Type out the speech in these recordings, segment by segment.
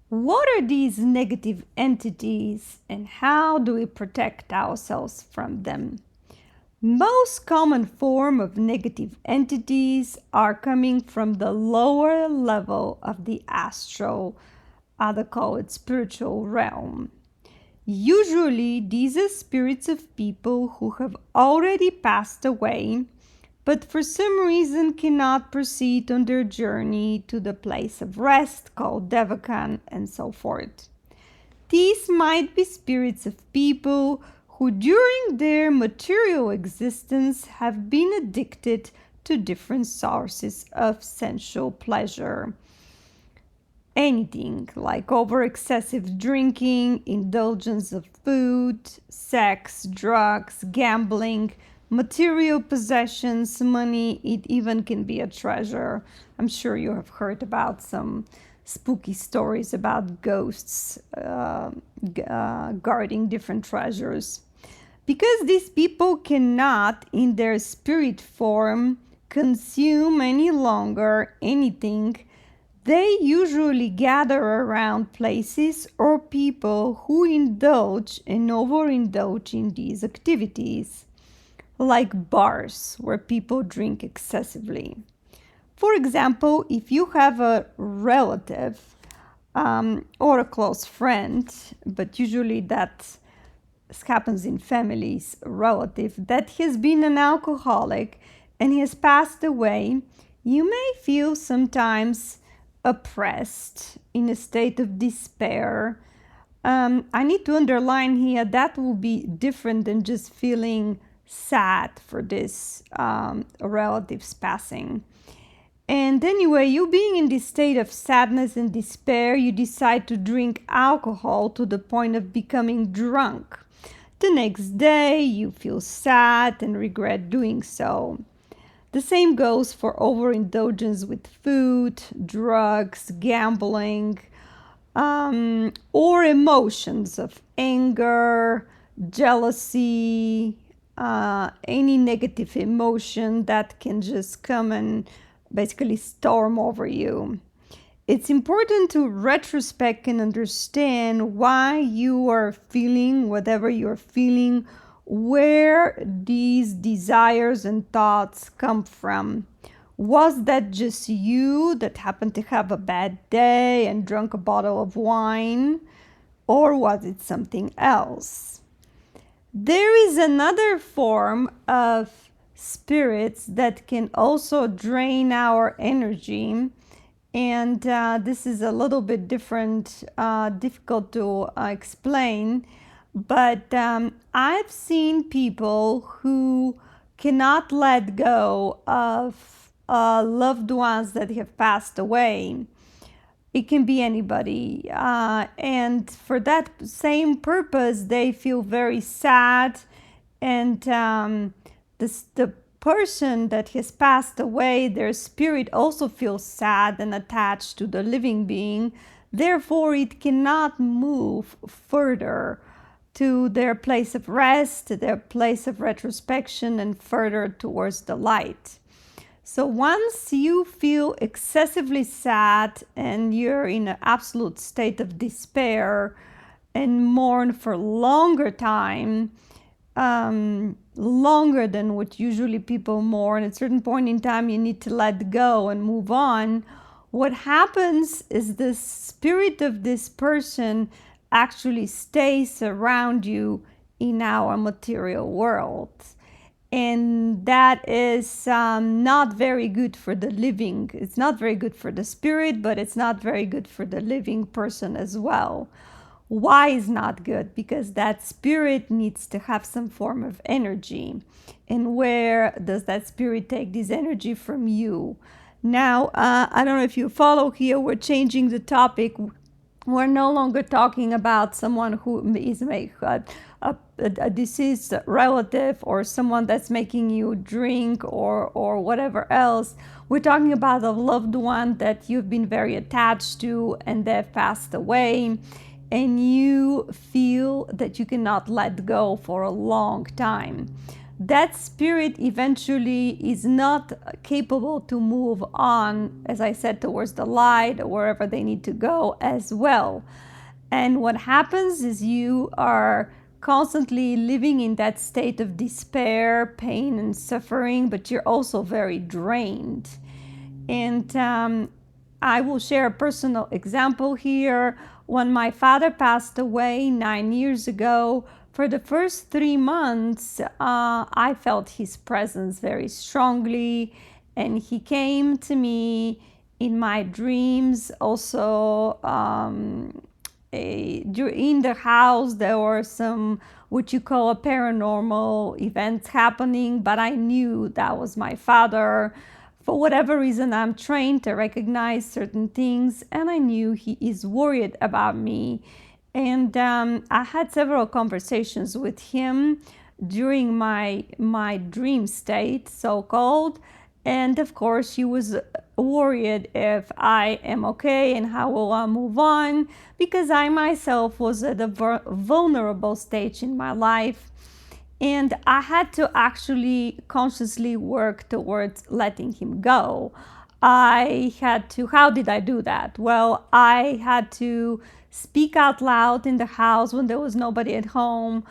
What are these negative entities and how do we protect ourselves from them? Most common form of negative entities are coming from the lower level of the astral, they call it spiritual realm. Usually, these are spirits of people who have already passed away, but for some reason cannot proceed on their journey to the place of rest called Devakan and so forth. These might be spirits of people who during their material existence have been addicted to different sources of sensual pleasure. Anything like over excessive drinking, indulgence of food, sex, drugs, gambling, material possessions, money, it even can be a treasure. I'm sure you have heard about some spooky stories about ghosts guarding different treasures. Because these people cannot, in their spirit form, consume any longer anything, they usually gather around places or people who indulge and overindulge in these activities, like bars where people drink excessively. For example, if you have a relative or a close friend, but usually that happens in families, a relative that has been an alcoholic and he has passed away, you may feel sometimes oppressed, in a state of despair. I need to underline here that will be different than just feeling sad for this relative's passing. And anyway, you being in this state of sadness and despair, you decide to drink alcohol to the point of becoming drunk. The next day, you feel sad and regret doing so. The same goes for overindulgence with food, drugs, gambling, or emotions of anger, jealousy, any negative emotion that can just come and basically storm over you. It's important to retrospect and understand why you are feeling whatever you're feeling, where these desires and thoughts come from. Was that just you that happened to have a bad day and drank a bottle of wine? Or was it something else? There is another form of spirits that can also drain our energy. And this is a little bit different, difficult to explain. But I've seen people who cannot let go of loved ones that have passed away. It can be anybody. And for that same purpose, they feel very sad. And the person that has passed away, their spirit also feels sad and attached to the living being. Therefore, it cannot move further to their place of rest, to their place of retrospection, and further towards the light. So once you feel excessively sad and you're in an absolute state of despair and mourn for longer time, longer than what usually people mourn, at a certain point in time you need to let go and move on. What happens is the spirit of this person actually stays around you in our material world. And that is not very good for the living. It's not very good for the spirit, but it's not very good for the living person as well. Why is not good? Because that spirit needs to have some form of energy. And where does that spirit take this energy from you? Now, I don't know if you follow here, we're changing the topic. We're no longer talking about someone who is a deceased relative or someone that's making you drink or whatever else. We're talking about a loved one that you've been very attached to and they've passed away, and you feel that you cannot let go for a long time. that spirit eventually is not capable to move on, as I said, towards the light or wherever they need to go as well. And what happens is you are constantly living in that state of despair, pain, and suffering, but you're also very drained. And I will share a personal example here. When my father passed away 9 years ago, for the first 3 months, I felt his presence very strongly, and he came to me in my dreams. Also, in the house, there were some what you call a paranormal events happening, but I knew that was my father. For whatever reason, I'm trained to recognize certain things, and I knew he is worried about me. And I had several conversations with him during my dream state, so called. And of course, he was worried if I am okay and how will I move on, because I myself was at a vulnerable stage in my life. And I had to actually consciously work towards letting him go. How did I do that? Well, I had to speak out loud in the house when there was nobody at home.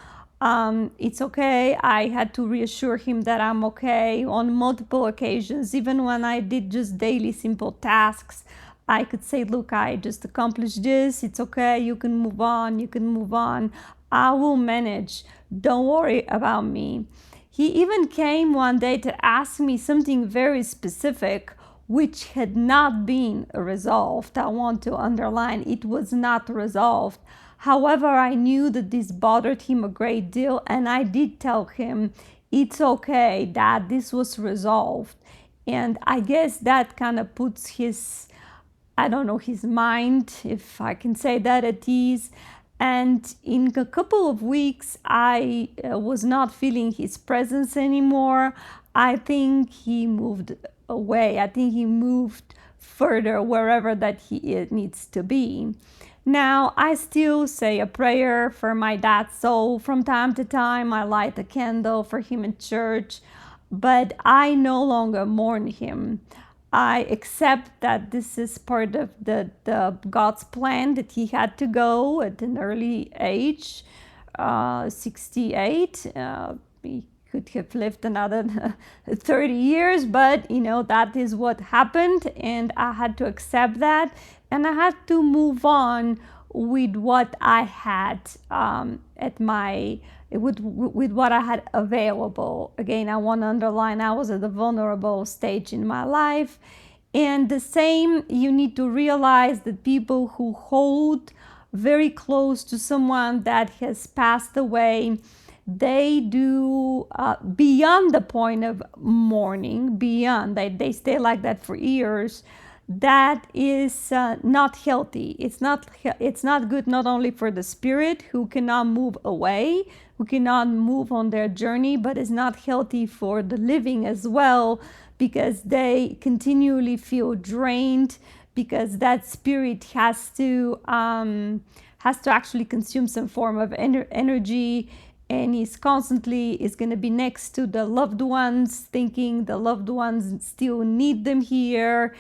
It's okay. I had to reassure him that I'm okay on multiple occasions, even when I did just daily simple tasks. I could say, look, I just accomplished this. It's okay. You can move on. You can move on. I will manage. Don't worry about me. He even came one day to ask me something very specific, which had not been resolved. I want to underline, it was not resolved. However, I knew that this bothered him a great deal, and I did tell him it's okay that this was resolved. And I guess that kind of puts his, I don't know, his mind, if I can say that, at ease. And in a couple of weeks, I was not feeling his presence anymore. I think he moved away. I think he moved further, wherever that he needs to be. Now, I still say a prayer for my dad's soul from time to time. I light a candle for him in church, but I no longer mourn him. I accept that this is part of the God's plan, that he had to go at an early age, 68. He could have lived another 30 years, but that is what happened, and I had to accept that, and I had to move on with what I had with what I had available. Again, I want to underline, I was at a vulnerable stage in my life. And the same, you need to realize that people who hold very close to someone that has passed away, they do beyond the point of mourning, beyond, they stay like that for years. That is not healthy. It's not good, not only for the spirit who cannot move away, who cannot move on their journey, but it's not healthy for the living as well, because they continually feel drained, because that spirit has to actually consume some form of energy, and is going to be next to the loved ones, thinking the loved ones still need them here.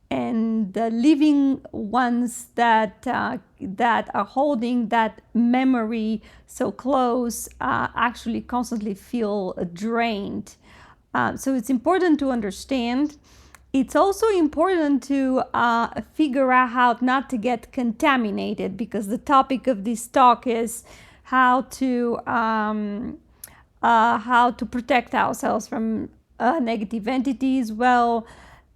And the living ones that are holding that memory so close actually constantly feel drained. So it's important to understand. It's also important to figure out how not to get contaminated, because the topic of this talk is how to protect ourselves from negative entities. Well,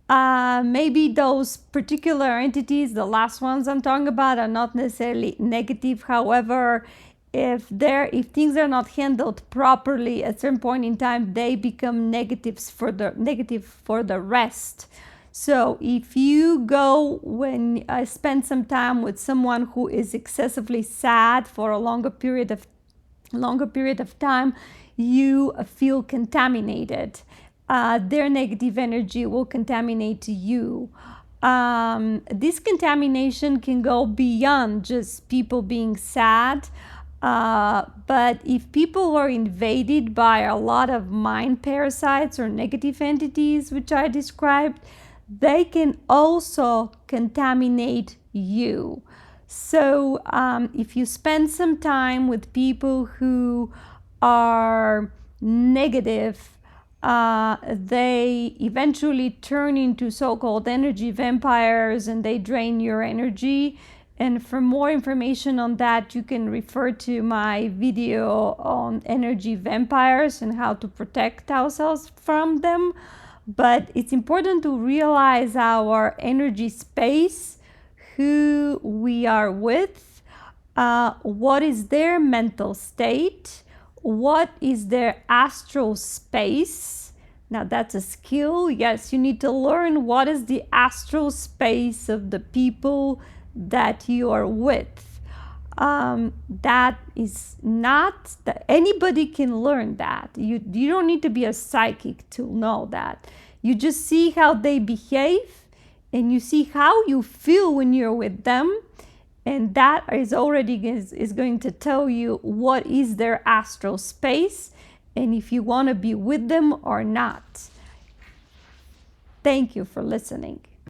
maybe those particular entities, the last ones I'm talking about, are not necessarily negative. However, if things are not handled properly, at a certain point in time, they become negative for the rest. So if you go when I spend some time with someone who is excessively sad for a longer period of time, you feel contaminated. Their negative energy will contaminate you. This contamination can go beyond just people being sad. But if people are invaded by a lot of mind parasites or negative entities, which I described, they can also contaminate you. So if you spend some time with people who are negative, they eventually turn into so-called energy vampires and they drain your energy. And for more information on that, you can refer to my video on energy vampires and how to protect ourselves from them. But it's important to realize our energy space, who we are with, what is their mental state, what is their astral space. Now that's a skill. Yes, you need to learn what is the astral space of the people that you are with. That is not that anybody can learn that. You don't need to be a psychic to know that. You just see how they behave and you see how you feel when you're with them, and that is already is going to tell you what is their astral space and if you want to be with them or not. Thank you for listening.